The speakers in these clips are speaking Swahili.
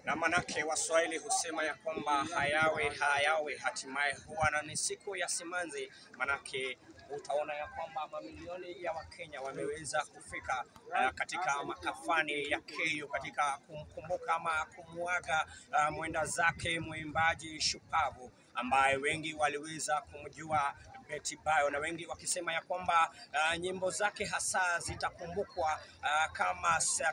Na manake Waswahili husema ya kwamba hayawe hayawe hatimaye huwa, na ni siku ya simanzi. Manake utaona ya kwamba mamilioni ya Wakenya wameweza kufika katika makafani ya KU katika kumkumbuka ama kumuaga mwenda zake mwimbaji shupavu ambaye wengi waliweza kumjua Betty Bayo, na wengi wakisema ya kwamba nyimbo zake hasa zitakumbukwa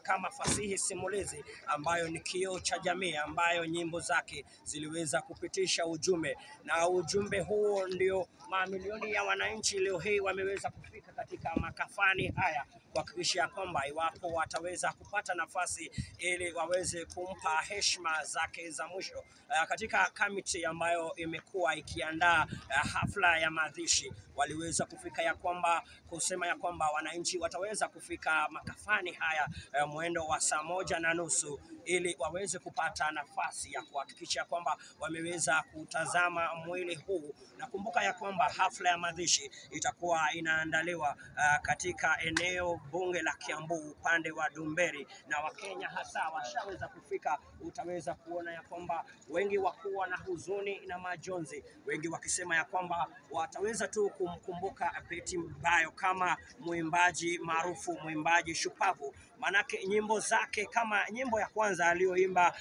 kama fasihi simulizi ambayo ni kioo cha jamii, ambayo nyimbo zake ziliweza kupitisha ujumbe, na ujumbe huo ndio mamilioni ya wananchi leo hii wameweza kufika katika makafani haya kuhakikisha kwamba iwapo wataweza kupata nafasi ili waweze kumpa heshima zake za mwisho katika kamiti ambayo imekuwa ikiandaa hafla ya mazishi. Waliweza kufika ya kwamba kusema ya kwamba wananchi wataweza kufika makafani haya mwendo wa saa 1:30 ili waweze kupata nafasi ya kuhakikisha kwamba wameweza kutazama mwili huu. Na kumbuka ya kwamba hafla ya mazishi itakuwa inaandaliwa katika eneo bunge la Kiambu upande wa Dumberi, na Wakenya hasa washaweza kufika. Utaweza kuona ya kwamba wengi wakuwa na huzuni na majonzi, wengi wakisema ya kwamba wataweza tu kumkumbuka Betty Bayo kama mwimbaji maarufu, mwimbaji shupavu. Manake nyimbo zake, kama nyimbo ya kwanza aliyoimba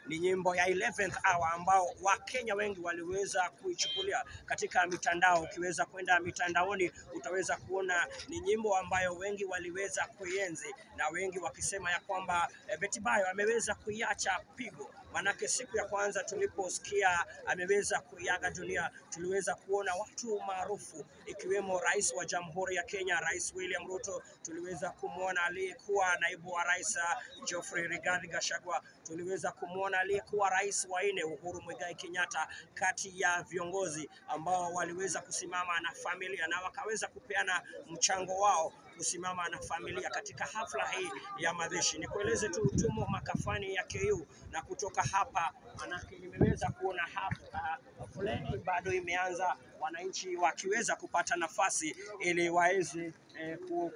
ni nyimbo ya 11th Hour ambao Wakenya wengi waliweza kuichukulia katika mitandao. Ukiweza kwenda mitandaoni utaweza kuona ni nyimbo ambayo wengi waliweza kuienzi, na wengi wakisema ya kwamba Betty Bayo ameweza kuiacha pigo. Manake siku ya kwanza tuliposikia ameweza kuiaga dunia, tuliweza kuona watu maarufu ikiwemo Rais wa Jamhuri ya Kenya, Rais William Ruto, tuliweza kumwona aliyekuwa naibu wa rais Geoffrey Rigathi Gachagua, tuliweza kumwona aliyekuwa rais wa 4 Uhuru Muigai Kenyatta, kati ya viongozi ambao waliweza kusimama na familia na wakaweza kupeana mchango wao kusimama na familia katika hafla hii ya mazishi. Nikueleze tu tumo makafani ya KU, na kutoka hapa manake nimeweza kuona hapa foleni bado imeanza, wananchi wakiweza kupata nafasi ili waweze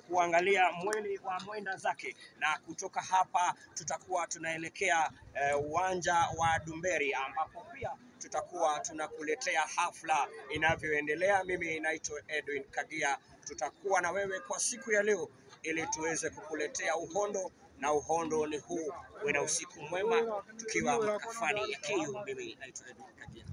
kuangalia mwili wa mwenda zake. Na kutoka hapa tutakuwa tunaelekea uwanja wa Dumberi ambapo pia tutakuwa tunakuletea hafla inavyoendelea. Mimi naitwa Edwin Kagia, tutakuwa na wewe kwa siku ya leo ili tuweze kukuletea uhondo, na uhondo ni huu. Uwe na usiku mwema tukiwa makafani ya KU. Mimi naitwa Edwin Kagia.